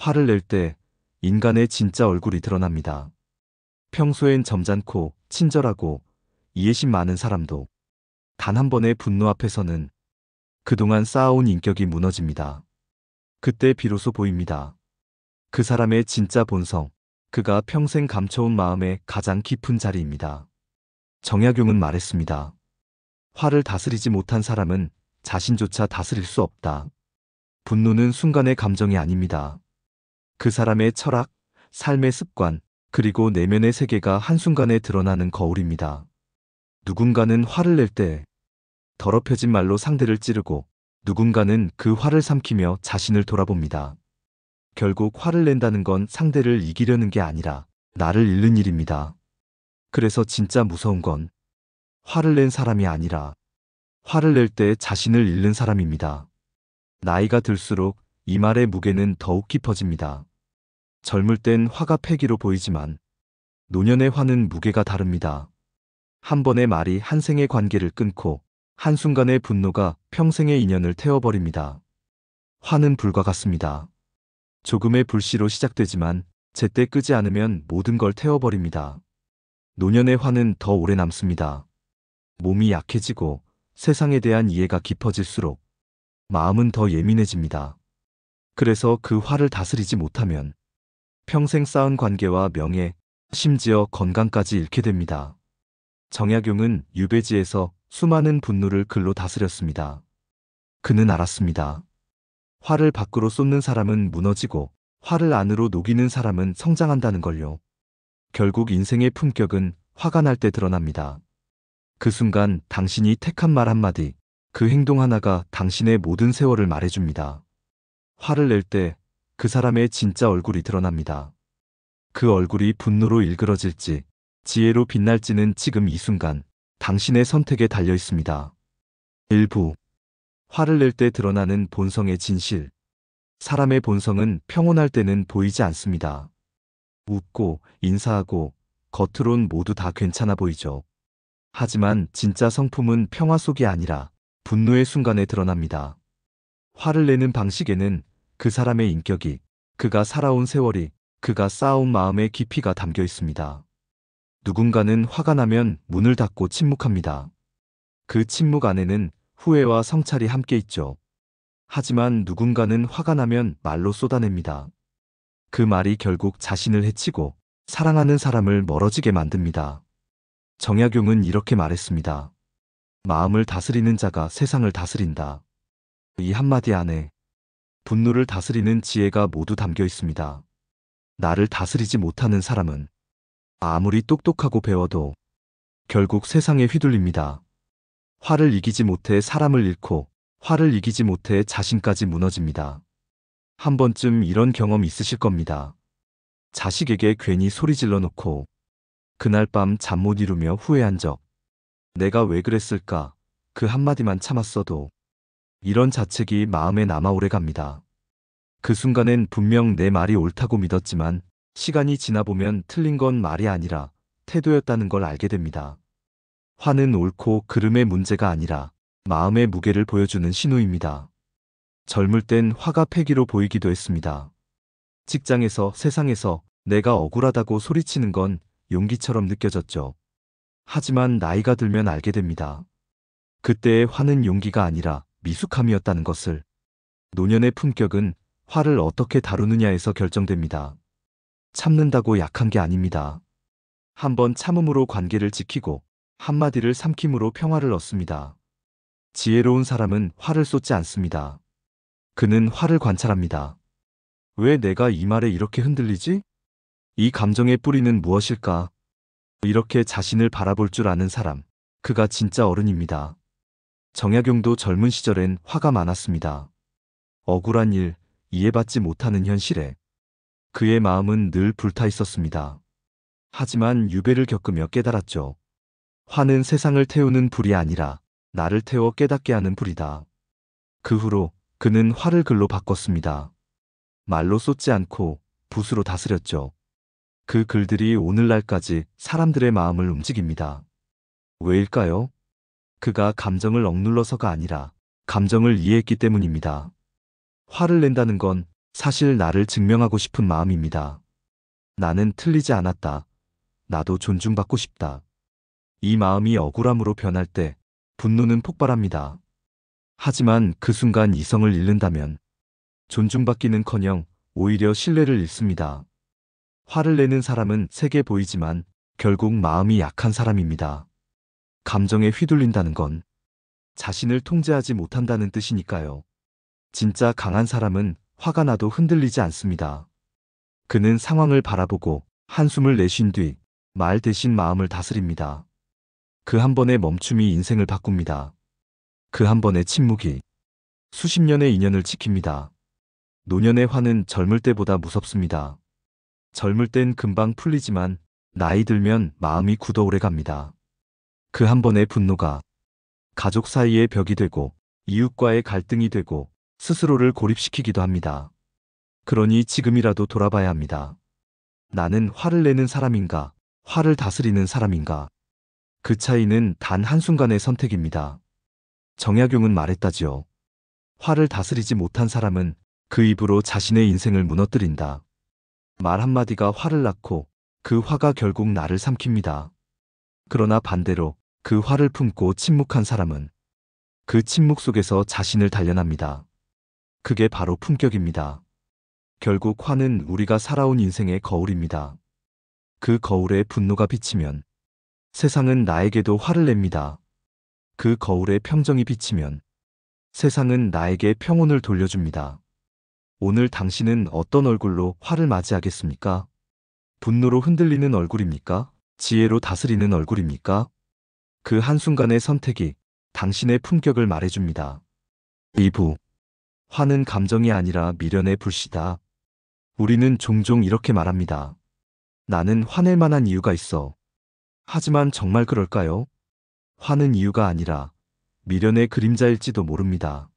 화를 낼 때 인간의 진짜 얼굴이 드러납니다. 평소엔 점잖고 친절하고 이해심 많은 사람도 단 한 번의 분노 앞에서는 그동안 쌓아온 인격이 무너집니다. 그때 비로소 보입니다. 그 사람의 진짜 본성, 그가 평생 감춰온 마음의 가장 깊은 자리입니다. 정약용은 말했습니다. 화를 다스리지 못한 사람은 자신조차 다스릴 수 없다. 분노는 순간의 감정이 아닙니다. 그 사람의 철학, 삶의 습관, 그리고 내면의 세계가 한순간에 드러나는 거울입니다. 누군가는 화를 낼 때 더럽혀진 말로 상대를 찌르고 누군가는 그 화를 삼키며 자신을 돌아봅니다. 결국 화를 낸다는 건 상대를 이기려는 게 아니라 나를 잃는 일입니다. 그래서 진짜 무서운 건 화를 낸 사람이 아니라 화를 낼 때 자신을 잃는 사람입니다. 나이가 들수록 이 말의 무게는 더욱 깊어집니다. 젊을 땐 화가 패기로 보이지만 노년의 화는 무게가 다릅니다. 한 번의 말이 한 생의 관계를 끊고 한순간의 분노가 평생의 인연을 태워버립니다. 화는 불과 같습니다. 조금의 불씨로 시작되지만 제때 끄지 않으면 모든 걸 태워버립니다. 노년의 화는 더 오래 남습니다. 몸이 약해지고 세상에 대한 이해가 깊어질수록 마음은 더 예민해집니다. 그래서 그 화를 다스리지 못하면 평생 쌓은 관계와 명예, 심지어 건강까지 잃게 됩니다. 정약용은 유배지에서 수많은 분노를 글로 다스렸습니다. 그는 알았습니다. 화를 밖으로 쏟는 사람은 무너지고 화를 안으로 녹이는 사람은 성장한다는 걸요. 결국 인생의 품격은 화가 날 때 드러납니다. 그 순간 당신이 택한 말 한마디, 그 행동 하나가 당신의 모든 세월을 말해줍니다. 화를 낼 때 그 사람의 진짜 얼굴이 드러납니다. 그 얼굴이 분노로 일그러질지 지혜로 빛날지는 지금 이 순간 당신의 선택에 달려 있습니다. 일부 화를 낼 때 드러나는 본성의 진실. 사람의 본성은 평온할 때는 보이지 않습니다. 웃고 인사하고 겉으론 모두 다 괜찮아 보이죠. 하지만 진짜 성품은 평화 속이 아니라 분노의 순간에 드러납니다. 화를 내는 방식에는 그 사람의 인격이, 그가 살아온 세월이, 그가 쌓아온 마음의 깊이가 담겨 있습니다. 누군가는 화가 나면 문을 닫고 침묵합니다. 그 침묵 안에는 후회와 성찰이 함께 있죠. 하지만 누군가는 화가 나면 말로 쏟아냅니다. 그 말이 결국 자신을 해치고 사랑하는 사람을 멀어지게 만듭니다. 정약용은 이렇게 말했습니다. 마음을 다스리는 자가 세상을 다스린다. 이 한마디 안에 분노를 다스리는 지혜가 모두 담겨 있습니다. 나를 다스리지 못하는 사람은 아무리 똑똑하고 배워도 결국 세상에 휘둘립니다. 화를 이기지 못해 사람을 잃고 화를 이기지 못해 자신까지 무너집니다. 한 번쯤 이런 경험 있으실 겁니다. 자식에게 괜히 소리 질러 놓고 그날 밤 잠 못 이루며 후회한 적. 내가 왜 그랬을까? 그 한마디만 참았어도 이런 자책이 마음에 남아 오래 갑니다. 그 순간엔 분명 내 말이 옳다고 믿었지만 시간이 지나보면 틀린 건 말이 아니라 태도였다는 걸 알게 됩니다. 화는 옳고 그름의 문제가 아니라 마음의 무게를 보여주는 신호입니다. 젊을 땐 화가 패기로 보이기도 했습니다. 직장에서, 세상에서 내가 억울하다고 소리치는 건 용기처럼 느껴졌죠. 하지만 나이가 들면 알게 됩니다. 그때의 화는 용기가 아니라 미숙함이었다는 것을. 노년의 품격은 화를 어떻게 다루느냐에서 결정됩니다. 참는다고 약한 게 아닙니다. 한번 참음으로 관계를 지키고 한마디를 삼킴으로 평화를 얻습니다. 지혜로운 사람은 화를 쏟지 않습니다. 그는 화를 관찰합니다. 왜 내가 이 말에 이렇게 흔들리지? 이 감정의 뿌리는 무엇일까? 이렇게 자신을 바라볼 줄 아는 사람, 그가 진짜 어른입니다. 정약용도 젊은 시절엔 화가 많았습니다. 억울한 일, 이해받지 못하는 현실에 그의 마음은 늘 불타 있었습니다. 하지만 유배를 겪으며 깨달았죠. 화는 세상을 태우는 불이 아니라 나를 태워 깨닫게 하는 불이다. 그 후로 그는 화를 글로 바꿨습니다. 말로 쏟지 않고 붓으로 다스렸죠. 그 글들이 오늘날까지 사람들의 마음을 움직입니다. 왜일까요? 그가 감정을 억눌러서가 아니라 감정을 이해했기 때문입니다. 화를 낸다는 건 사실 나를 증명하고 싶은 마음입니다. 나는 틀리지 않았다. 나도 존중받고 싶다. 이 마음이 억울함으로 변할 때 분노는 폭발합니다. 하지만 그 순간 이성을 잃는다면 존중받기는커녕 오히려 신뢰를 잃습니다. 화를 내는 사람은 세게 보이지만 결국 마음이 약한 사람입니다. 감정에 휘둘린다는 건 자신을 통제하지 못한다는 뜻이니까요. 진짜 강한 사람은 화가 나도 흔들리지 않습니다. 그는 상황을 바라보고 한숨을 내쉰 뒤 말 대신 마음을 다스립니다. 그 한 번의 멈춤이 인생을 바꿉니다. 그 한 번의 침묵이 수십 년의 인연을 지킵니다. 노년의 화는 젊을 때보다 무섭습니다. 젊을 땐 금방 풀리지만 나이 들면 마음이 굳어 오래 갑니다. 그 한 번의 분노가 가족 사이의 벽이 되고 이웃과의 갈등이 되고 스스로를 고립시키기도 합니다. 그러니 지금이라도 돌아봐야 합니다. 나는 화를 내는 사람인가, 화를 다스리는 사람인가. 그 차이는 단 한순간의 선택입니다. 정약용은 말했다지요. 화를 다스리지 못한 사람은 그 입으로 자신의 인생을 무너뜨린다. 말 한마디가 화를 낳고 그 화가 결국 나를 삼킵니다. 그러나 반대로 그 화를 품고 침묵한 사람은 그 침묵 속에서 자신을 단련합니다. 그게 바로 품격입니다. 결국 화는 우리가 살아온 인생의 거울입니다. 그 거울에 분노가 비치면 세상은 나에게도 화를 냅니다. 그 거울에 평정이 비치면 세상은 나에게 평온을 돌려줍니다. 오늘 당신은 어떤 얼굴로 화를 맞이하겠습니까? 분노로 흔들리는 얼굴입니까? 지혜로 다스리는 얼굴입니까? 그 한순간의 선택이 당신의 품격을 말해줍니다. 2부. 화는 감정이 아니라 미련의 불씨다. 우리는 종종 이렇게 말합니다. 나는 화낼 만한 이유가 있어. 하지만 정말 그럴까요? 화는 이유가 아니라 미련의 그림자일지도 모릅니다.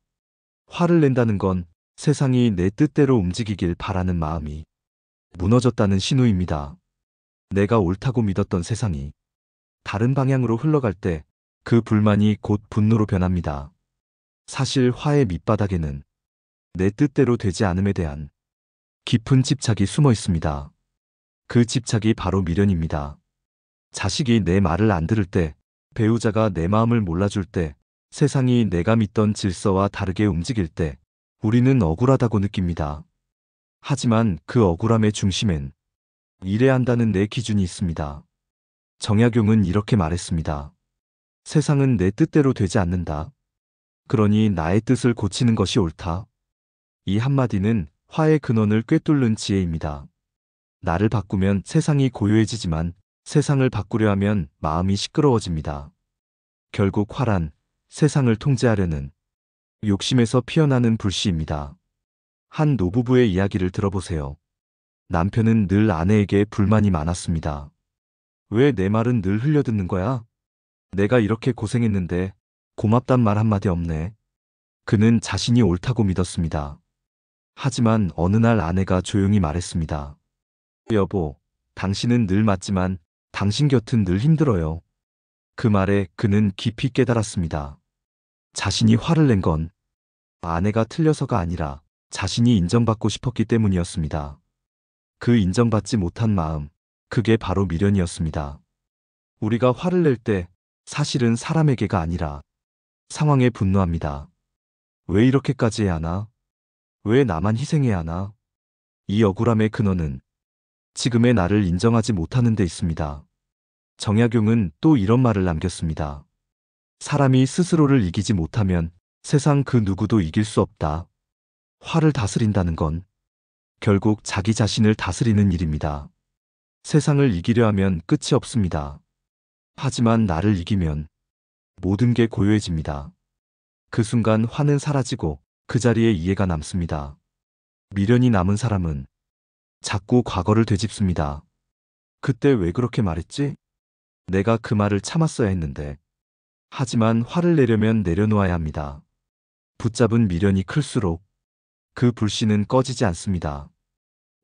화를 낸다는 건 세상이 내 뜻대로 움직이길 바라는 마음이 무너졌다는 신호입니다. 내가 옳다고 믿었던 세상이 다른 방향으로 흘러갈 때 그 불만이 곧 분노로 변합니다. 사실 화의 밑바닥에는 내 뜻대로 되지 않음에 대한 깊은 집착이 숨어 있습니다. 그 집착이 바로 미련입니다. 자식이 내 말을 안 들을 때, 배우자가 내 마음을 몰라줄 때, 세상이 내가 믿던 질서와 다르게 움직일 때 우리는 억울하다고 느낍니다. 하지만 그 억울함의 중심엔 이래야 한다는 내 기준이 있습니다. 정약용은 이렇게 말했습니다. 세상은 내 뜻대로 되지 않는다. 그러니 나의 뜻을 고치는 것이 옳다. 이 한마디는 화의 근원을 꿰뚫는 지혜입니다. 나를 바꾸면 세상이 고요해지지만 세상을 바꾸려 하면 마음이 시끄러워집니다. 결국 화란 세상을 통제하려는 욕심에서 피어나는 불씨입니다. 한 노부부의 이야기를 들어보세요. 남편은 늘 아내에게 불만이 많았습니다. 왜 내 말은 늘 흘려듣는 거야? 내가 이렇게 고생했는데 고맙단 말 한마디 없네. 그는 자신이 옳다고 믿었습니다. 하지만 어느 날 아내가 조용히 말했습니다. 여보, 당신은 늘 맞지만 당신 곁은 늘 힘들어요. 그 말에 그는 깊이 깨달았습니다. 자신이 화를 낸 건 아내가 틀려서가 아니라 자신이 인정받고 싶었기 때문이었습니다. 그 인정받지 못한 마음, 그게 바로 미련이었습니다. 우리가 화를 낼 때 사실은 사람에게가 아니라 상황에 분노합니다. 왜 이렇게까지 해야 하나? 왜 나만 희생해야 하나? 이 억울함의 근원은 지금의 나를 인정하지 못하는 데 있습니다. 정약용은 또 이런 말을 남겼습니다. 사람이 스스로를 이기지 못하면 세상 그 누구도 이길 수 없다. 화를 다스린다는 건 결국 자기 자신을 다스리는 일입니다. 세상을 이기려 하면 끝이 없습니다. 하지만 나를 이기면 모든 게 고요해집니다. 그 순간 화는 사라지고 그 자리에 이해가 남습니다. 미련이 남은 사람은 자꾸 과거를 되짚습니다. 그때 왜 그렇게 말했지? 내가 그 말을 참았어야 했는데. 하지만 화를 내려면 내려놓아야 합니다. 붙잡은 미련이 클수록 그 불씨는 꺼지지 않습니다.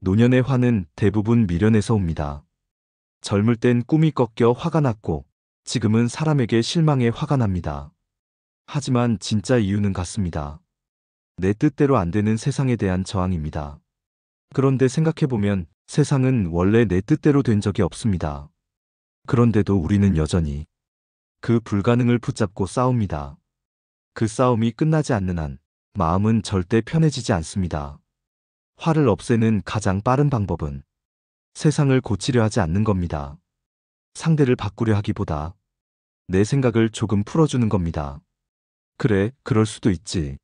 노년의 화는 대부분 미련에서 옵니다. 젊을 땐 꿈이 꺾여 화가 났고 지금은 사람에게 실망해 화가 납니다. 하지만 진짜 이유는 같습니다. 내 뜻대로 안 되는 세상에 대한 저항입니다. 그런데 생각해보면 세상은 원래 내 뜻대로 된 적이 없습니다. 그런데도 우리는 여전히 그 불가능을 붙잡고 싸웁니다. 그 싸움이 끝나지 않는 한 마음은 절대 편해지지 않습니다. 화를 없애는 가장 빠른 방법은 세상을 고치려 하지 않는 겁니다. 상대를 바꾸려 하기보다 내 생각을 조금 풀어주는 겁니다. 그래, 그럴 수도 있지.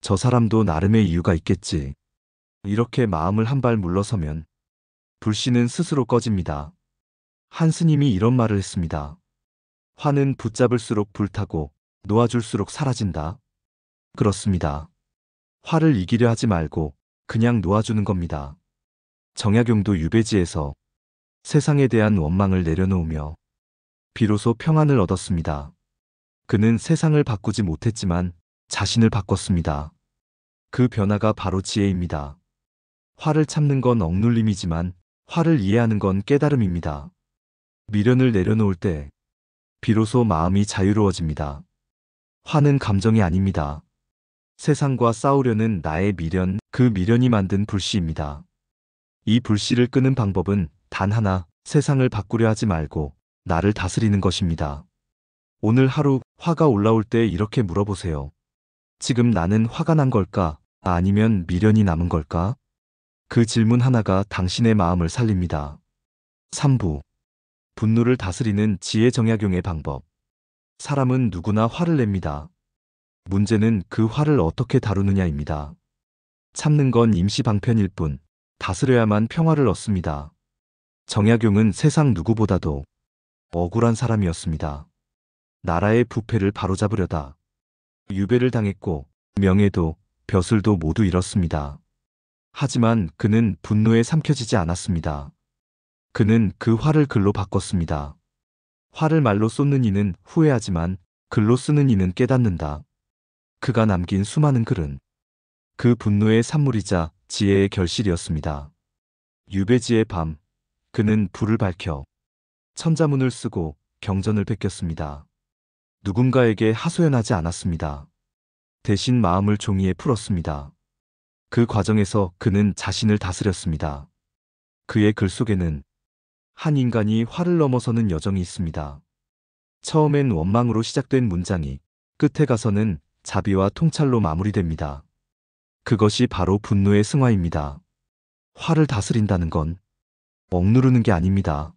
저 사람도 나름의 이유가 있겠지. 이렇게 마음을 한 발 물러서면 불씨는 스스로 꺼집니다. 한 스님이 이런 말을 했습니다. 화는 붙잡을수록 불타고 놓아줄수록 사라진다. 그렇습니다. 화를 이기려 하지 말고 그냥 놓아주는 겁니다. 정약용도 유배지에서 세상에 대한 원망을 내려놓으며 비로소 평안을 얻었습니다. 그는 세상을 바꾸지 못했지만 자신을 바꿨습니다. 그 변화가 바로 지혜입니다. 화를 참는 건 억눌림이지만 화를 이해하는 건 깨달음입니다. 미련을 내려놓을 때 비로소 마음이 자유로워집니다. 화는 감정이 아닙니다. 세상과 싸우려는 나의 미련, 그 미련이 만든 불씨입니다. 이 불씨를 끄는 방법은 단 하나, 세상을 바꾸려 하지 말고 나를 다스리는 것입니다. 오늘 하루 화가 올라올 때 이렇게 물어보세요. 지금 나는 화가 난 걸까? 아니면 미련이 남은 걸까? 그 질문 하나가 당신의 마음을 살립니다. 3부. 분노를 다스리는 지혜 정약용의 방법. 사람은 누구나 화를 냅니다. 문제는 그 화를 어떻게 다루느냐입니다. 참는 건 임시 방편일 뿐 다스려야만 평화를 얻습니다. 정약용은 세상 누구보다도 억울한 사람이었습니다. 나라의 부패를 바로잡으려다 유배를 당했고 명예도 벼슬도 모두 잃었습니다. 하지만 그는 분노에 삼켜지지 않았습니다. 그는 그 화를 글로 바꿨습니다. 화를 말로 쏟는 이는 후회하지만 글로 쓰는 이는 깨닫는다. 그가 남긴 수많은 글은 그 분노의 산물이자 지혜의 결실이었습니다. 유배지의 밤, 그는 불을 밝혀 천자문을 쓰고 경전을 베꼈습니다. 누군가에게 하소연하지 않았습니다. 대신 마음을 종이에 풀었습니다. 그 과정에서 그는 자신을 다스렸습니다. 그의 글 속에는 한 인간이 화를 넘어서는 여정이 있습니다. 처음엔 원망으로 시작된 문장이 끝에 가서는 자비와 통찰로 마무리됩니다. 그것이 바로 분노의 승화입니다. 화를 다스린다는 건 억누르는 게 아닙니다.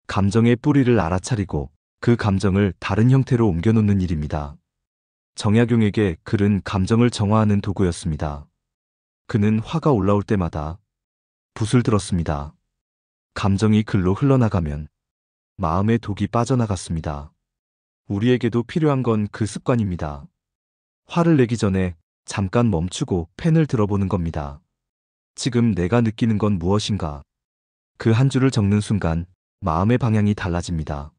감정의 뿌리를 알아차리고 그 감정을 다른 형태로 옮겨놓는 일입니다. 정약용에게 글은 감정을 정화하는 도구였습니다. 그는 화가 올라올 때마다 붓을 들었습니다. 감정이 글로 흘러나가면 마음의 독이 빠져나갔습니다. 우리에게도 필요한 건 그 습관입니다. 화를 내기 전에 잠깐 멈추고 펜을 들어보는 겁니다. 지금 내가 느끼는 건 무엇인가? 그 한 줄을 적는 순간 마음의 방향이 달라집니다.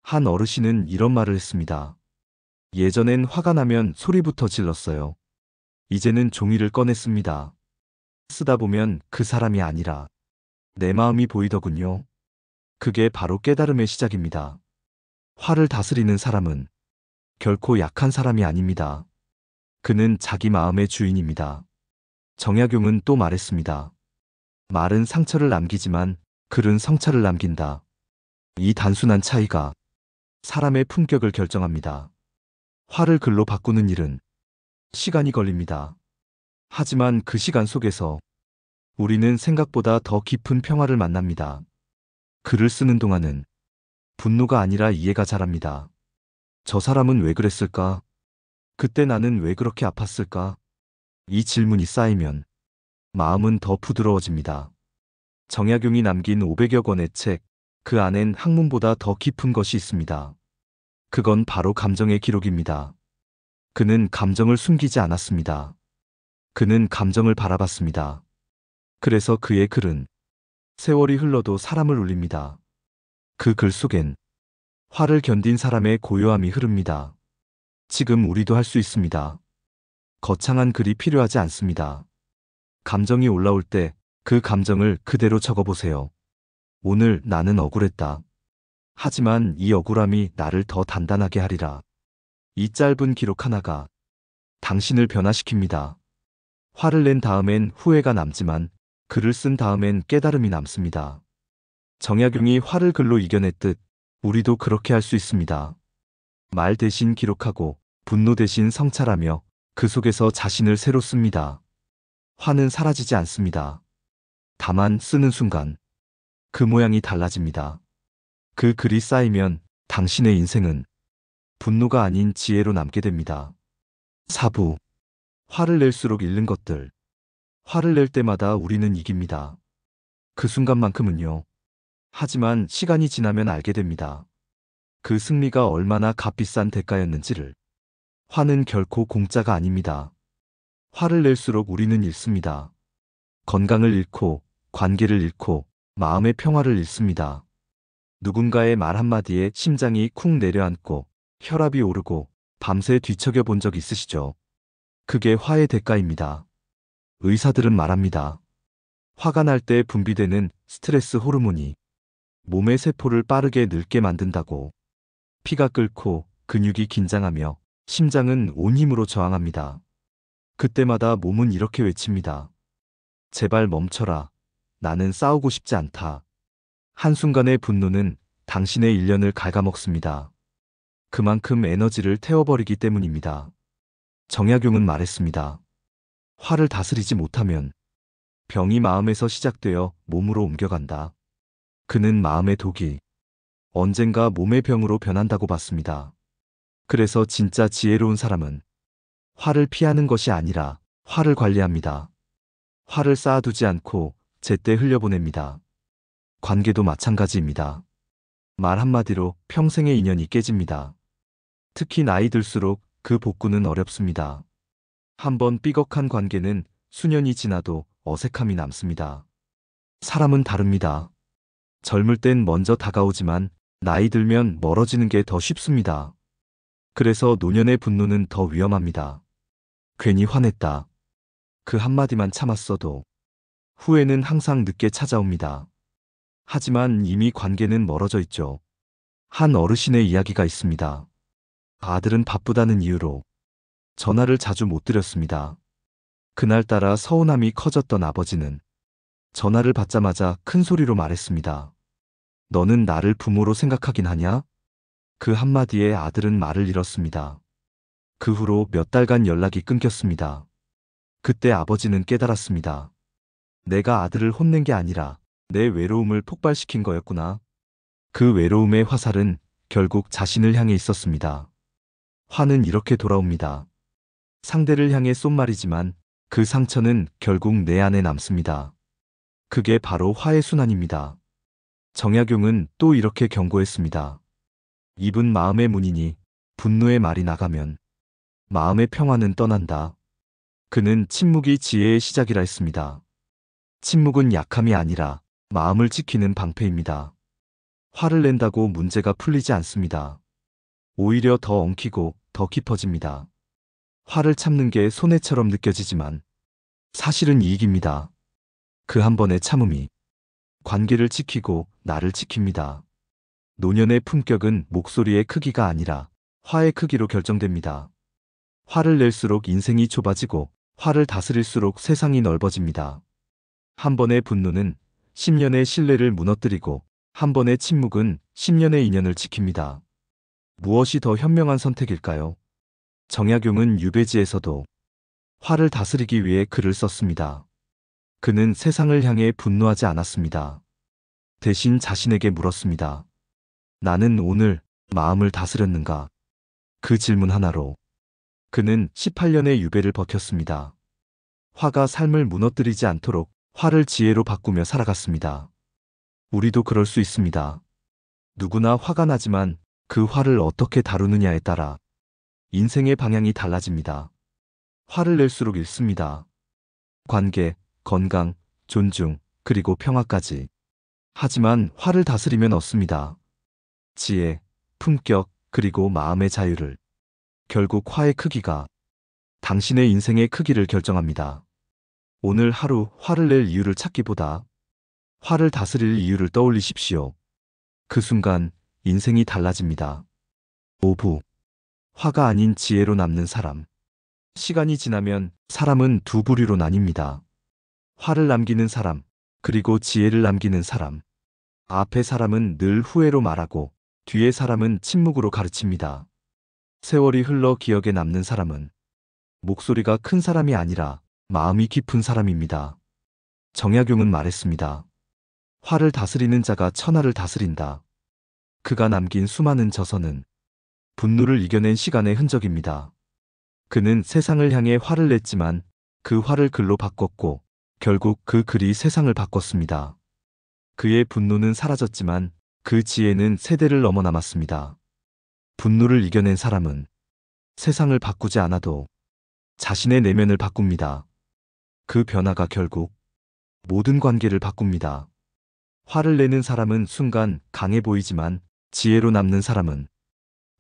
한 어르신은 이런 말을 했습니다. 예전엔 화가 나면 소리부터 질렀어요. 이제는 종이를 꺼냈습니다. 쓰다 보면 그 사람이 아니라 내 마음이 보이더군요. 그게 바로 깨달음의 시작입니다. 화를 다스리는 사람은 결코 약한 사람이 아닙니다. 그는 자기 마음의 주인입니다. 정약용은 또 말했습니다. 말은 상처를 남기지만 글은 성찰을 남긴다. 이 단순한 차이가 사람의 품격을 결정합니다. 화를 글로 바꾸는 일은 시간이 걸립니다. 하지만 그 시간 속에서 우리는 생각보다 더 깊은 평화를 만납니다. 글을 쓰는 동안은 분노가 아니라 이해가 자랍니다. 저 사람은 왜 그랬을까? 그때 나는 왜 그렇게 아팠을까? 이 질문이 쌓이면 마음은 더 부드러워집니다. 정약용이 남긴 500여 권의 책, 그 안엔 학문보다 더 깊은 것이 있습니다. 그건 바로 감정의 기록입니다. 그는 감정을 숨기지 않았습니다. 그는 감정을 바라봤습니다. 그래서 그의 글은 세월이 흘러도 사람을 울립니다. 그 글 속엔 화를 견딘 사람의 고요함이 흐릅니다. 지금 우리도 할 수 있습니다. 거창한 글이 필요하지 않습니다. 감정이 올라올 때 그 감정을 그대로 적어보세요. 오늘 나는 억울했다. 하지만 이 억울함이 나를 더 단단하게 하리라. 이 짧은 기록 하나가 당신을 변화시킵니다. 화를 낸 다음엔 후회가 남지만 글을 쓴 다음엔 깨달음이 남습니다. 정약용이 화를 글로 이겨냈듯 우리도 그렇게 할 수 있습니다. 말 대신 기록하고 분노 대신 성찰하며 그 속에서 자신을 새로 씁니다. 화는 사라지지 않습니다. 다만 쓰는 순간 그 모양이 달라집니다. 그 글이 쌓이면 당신의 인생은 분노가 아닌 지혜로 남게 됩니다. 4부. 화를 낼수록 잃는 것들. 화를 낼 때마다 우리는 이깁니다. 그 순간만큼은요. 하지만 시간이 지나면 알게 됩니다. 그 승리가 얼마나 값비싼 대가였는지를. 화는 결코 공짜가 아닙니다. 화를 낼수록 우리는 잃습니다. 건강을 잃고, 관계를 잃고, 마음의 평화를 잃습니다. 누군가의 말 한마디에 심장이 쿵 내려앉고, 혈압이 오르고, 밤새 뒤척여 본 적 있으시죠? 그게 화의 대가입니다. 의사들은 말합니다. 화가 날 때 분비되는 스트레스 호르몬이 몸의 세포를 빠르게 늙게 만든다고. 피가 끓고 근육이 긴장하며 심장은 온 힘으로 저항합니다. 그때마다 몸은 이렇게 외칩니다. 제발 멈춰라. 나는 싸우고 싶지 않다. 한순간의 분노는 당신의 일년을 갉아먹습니다. 그만큼 에너지를 태워버리기 때문입니다. 정약용은 말했습니다. 화를 다스리지 못하면 병이 마음에서 시작되어 몸으로 옮겨간다. 그는 마음의 독이 언젠가 몸의 병으로 변한다고 봤습니다. 그래서 진짜 지혜로운 사람은 화를 피하는 것이 아니라 화를 관리합니다. 화를 쌓아두지 않고 제때 흘려보냅니다. 관계도 마찬가지입니다. 말 한마디로 평생의 인연이 깨집니다. 특히 나이 들수록 그 복구는 어렵습니다. 한번 삐걱한 관계는 수년이 지나도 어색함이 남습니다. 사람은 다릅니다. 젊을 땐 먼저 다가오지만 나이 들면 멀어지는 게 더 쉽습니다. 그래서 노년의 분노는 더 위험합니다. 괜히 화냈다. 그 한마디만 참았어도 후회는 항상 늦게 찾아옵니다. 하지만 이미 관계는 멀어져 있죠. 한 어르신의 이야기가 있습니다. 아들은 바쁘다는 이유로 전화를 자주 못 드렸습니다. 그날따라 서운함이 커졌던 아버지는 전화를 받자마자 큰 소리로 말했습니다. 너는 나를 부모로 생각하긴 하냐? 그 한마디에 아들은 말을 잃었습니다. 그 후로 몇 달간 연락이 끊겼습니다. 그때 아버지는 깨달았습니다. 내가 아들을 혼낸 게 아니라 내 외로움을 폭발시킨 거였구나. 그 외로움의 화살은 결국 자신을 향해 있었습니다. 화는 이렇게 돌아옵니다. 상대를 향해 쏜 말이지만 그 상처는 결국 내 안에 남습니다. 그게 바로 화의 순환입니다. 정약용은 또 이렇게 경고했습니다. 입은 마음의 문이니 분노의 말이 나가면 마음의 평화는 떠난다. 그는 침묵이 지혜의 시작이라 했습니다. 침묵은 약함이 아니라 마음을 지키는 방패입니다. 화를 낸다고 문제가 풀리지 않습니다. 오히려 더 엉키고 더 깊어집니다. 화를 참는 게 손해처럼 느껴지지만 사실은 이익입니다. 그 한 번의 참음이 관계를 지키고 나를 지킵니다. 노년의 품격은 목소리의 크기가 아니라 화의 크기로 결정됩니다. 화를 낼수록 인생이 좁아지고 화를 다스릴수록 세상이 넓어집니다. 한 번의 분노는 10년의 신뢰를 무너뜨리고 한 번의 침묵은 10년의 인연을 지킵니다. 무엇이 더 현명한 선택일까요? 정약용은 유배지에서도 화를 다스리기 위해 글을 썼습니다. 그는 세상을 향해 분노하지 않았습니다. 대신 자신에게 물었습니다. 나는 오늘 마음을 다스렸는가? 그 질문 하나로 그는 18년의 유배를 버텼습니다. 화가 삶을 무너뜨리지 않도록 화를 지혜로 바꾸며 살아갔습니다. 우리도 그럴 수 있습니다. 누구나 화가 나지만 그 화를 어떻게 다루느냐에 따라 인생의 방향이 달라집니다. 화를 낼수록 잃습니다. 관계, 건강, 존중, 그리고 평화까지. 하지만 화를 다스리면 얻습니다. 지혜, 품격, 그리고 마음의 자유를. 결국 화의 크기가 당신의 인생의 크기를 결정합니다. 오늘 하루 화를 낼 이유를 찾기보다 화를 다스릴 이유를 떠올리십시오. 그 순간 인생이 달라집니다. 5부. 화가 아닌 지혜로 남는 사람. 시간이 지나면 사람은 두 부류로 나뉩니다. 화를 남기는 사람, 그리고 지혜를 남기는 사람. 앞의 사람은 늘 후회로 말하고 뒤의 사람은 침묵으로 가르칩니다. 세월이 흘러 기억에 남는 사람은 목소리가 큰 사람이 아니라 마음이 깊은 사람입니다. 정약용은 말했습니다. 화를 다스리는 자가 천하를 다스린다. 그가 남긴 수많은 저서는 분노를 이겨낸 시간의 흔적입니다. 그는 세상을 향해 화를 냈지만 그 화를 글로 바꿨고 결국 그 글이 세상을 바꿨습니다. 그의 분노는 사라졌지만 그 지혜는 세대를 넘어 남았습니다. 분노를 이겨낸 사람은 세상을 바꾸지 않아도 자신의 내면을 바꿉니다. 그 변화가 결국 모든 관계를 바꿉니다. 화를 내는 사람은 순간 강해 보이지만 지혜로 남는 사람은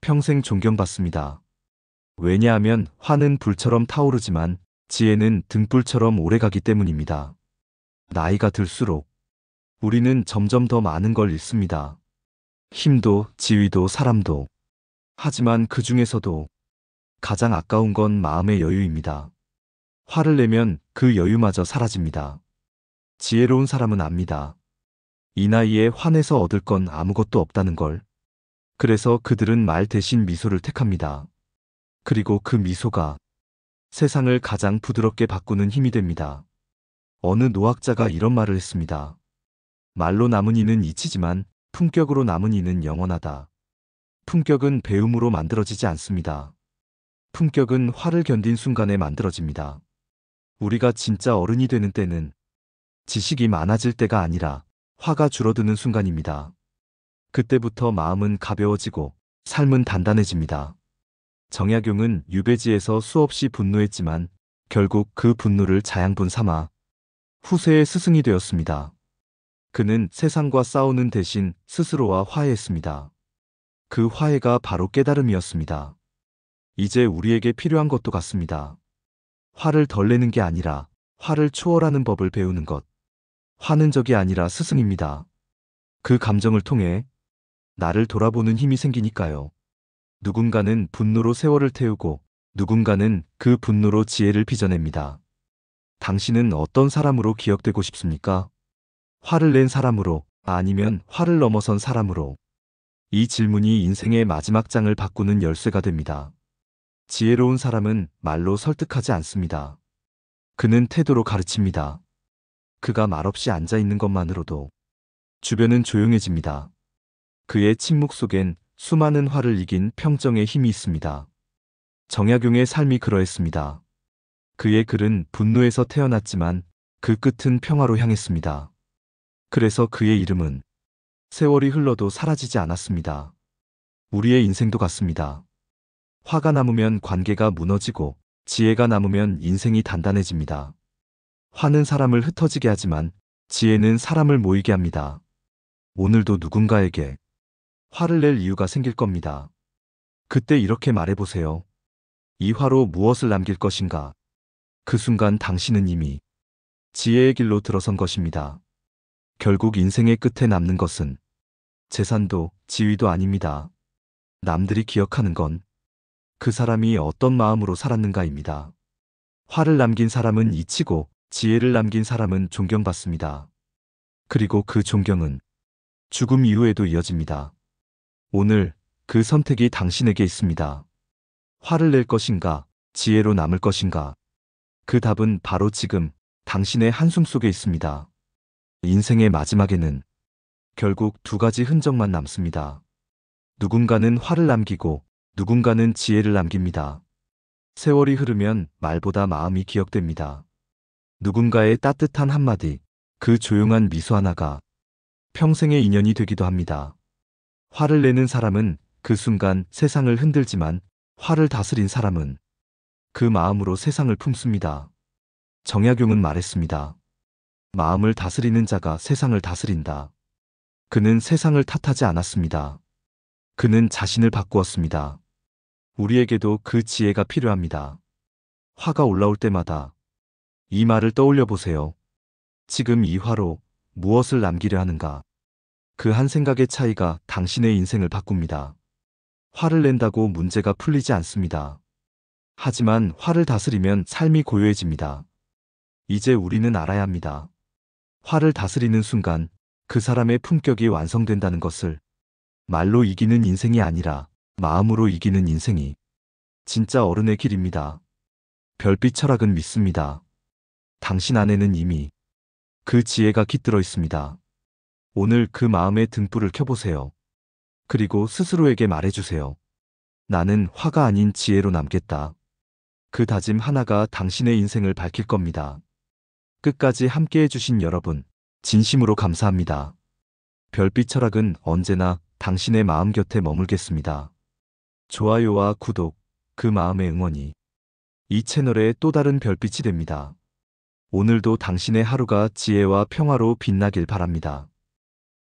평생 존경받습니다. 왜냐하면 화는 불처럼 타오르지만 지혜는 등불처럼 오래가기 때문입니다. 나이가 들수록 우리는 점점 더 많은 걸 잃습니다. 힘도, 지위도, 사람도. 하지만 그 중에서도 가장 아까운 건 마음의 여유입니다. 화를 내면 그 여유마저 사라집니다. 지혜로운 사람은 압니다. 이 나이에 화내서 얻을 건 아무것도 없다는 걸. 그래서 그들은 말 대신 미소를 택합니다. 그리고 그 미소가 세상을 가장 부드럽게 바꾸는 힘이 됩니다. 어느 노학자가 이런 말을 했습니다. 말로 남은 이는 잊히지만 품격으로 남은 이는 영원하다. 품격은 배움으로 만들어지지 않습니다. 품격은 화를 견딘 순간에 만들어집니다. 우리가 진짜 어른이 되는 때는 지식이 많아질 때가 아니라 화가 줄어드는 순간입니다. 그때부터 마음은 가벼워지고 삶은 단단해집니다. 정약용은 유배지에서 수없이 분노했지만 결국 그 분노를 자양분 삼아 후세의 스승이 되었습니다. 그는 세상과 싸우는 대신 스스로와 화해했습니다. 그 화해가 바로 깨달음이었습니다. 이제 우리에게 필요한 것도 같습니다. 화를 덜 내는 게 아니라 화를 초월하는 법을 배우는 것. 화는 적이 아니라 스승입니다. 그 감정을 통해 나를 돌아보는 힘이 생기니까요. 누군가는 분노로 세월을 태우고 누군가는 그 분노로 지혜를 빚어냅니다. 당신은 어떤 사람으로 기억되고 싶습니까? 화를 낸 사람으로, 아니면 화를 넘어선 사람으로? 이 질문이 인생의 마지막 장을 바꾸는 열쇠가 됩니다. 지혜로운 사람은 말로 설득하지 않습니다. 그는 태도로 가르칩니다. 그가 말없이 앉아 있는 것만으로도 주변은 조용해집니다. 그의 침묵 속엔 수많은 화를 이긴 평정의 힘이 있습니다. 정약용의 삶이 그러했습니다. 그의 글은 분노에서 태어났지만 그 끝은 평화로 향했습니다. 그래서 그의 이름은 세월이 흘러도 사라지지 않았습니다. 우리의 인생도 같습니다. 화가 남으면 관계가 무너지고 지혜가 남으면 인생이 단단해집니다. 화는 사람을 흩어지게 하지만 지혜는 사람을 모이게 합니다. 오늘도 누군가에게 화를 낼 이유가 생길 겁니다. 그때 이렇게 말해보세요. 이 화로 무엇을 남길 것인가? 그 순간 당신은 이미 지혜의 길로 들어선 것입니다. 결국 인생의 끝에 남는 것은 재산도 지위도 아닙니다. 남들이 기억하는 건 그 사람이 어떤 마음으로 살았는가입니다. 화를 남긴 사람은 잊히고 지혜를 남긴 사람은 존경받습니다. 그리고 그 존경은 죽음 이후에도 이어집니다. 오늘 그 선택이 당신에게 있습니다. 화를 낼 것인가, 지혜로 남을 것인가? 그 답은 바로 지금 당신의 한숨 속에 있습니다. 인생의 마지막에는 결국 두 가지 흔적만 남습니다. 누군가는 화를 남기고 누군가는 지혜를 남깁니다. 세월이 흐르면 말보다 마음이 기억됩니다. 누군가의 따뜻한 한마디, 그 조용한 미소 하나가 평생의 인연이 되기도 합니다. 화를 내는 사람은 그 순간 세상을 흔들지만 화를 다스린 사람은 그 마음으로 세상을 품습니다. 정약용은 말했습니다. 마음을 다스리는 자가 세상을 다스린다. 그는 세상을 탓하지 않았습니다. 그는 자신을 바꾸었습니다. 우리에게도 그 지혜가 필요합니다. 화가 올라올 때마다 이 말을 떠올려 보세요. 지금 이 화로 무엇을 남기려 하는가? 그 한 생각의 차이가 당신의 인생을 바꿉니다. 화를 낸다고 문제가 풀리지 않습니다. 하지만 화를 다스리면 삶이 고요해집니다. 이제 우리는 알아야 합니다. 화를 다스리는 순간 그 사람의 품격이 완성된다는 것을. 말로 이기는 인생이 아니라 마음으로 이기는 인생이 진짜 어른의 길입니다. 별빛 철학은 믿습니다. 당신 안에는 이미 그 지혜가 깃들어 있습니다. 오늘 그 마음의 등불을 켜보세요. 그리고 스스로에게 말해주세요. 나는 화가 아닌 지혜로 남겠다. 그 다짐 하나가 당신의 인생을 밝힐 겁니다. 끝까지 함께 해주신 여러분, 진심으로 감사합니다. 별빛 철학은 언제나 당신의 마음 곁에 머물겠습니다. 좋아요와 구독, 그 마음의 응원이 이 채널의 또 다른 별빛이 됩니다. 오늘도 당신의 하루가 지혜와 평화로 빛나길 바랍니다.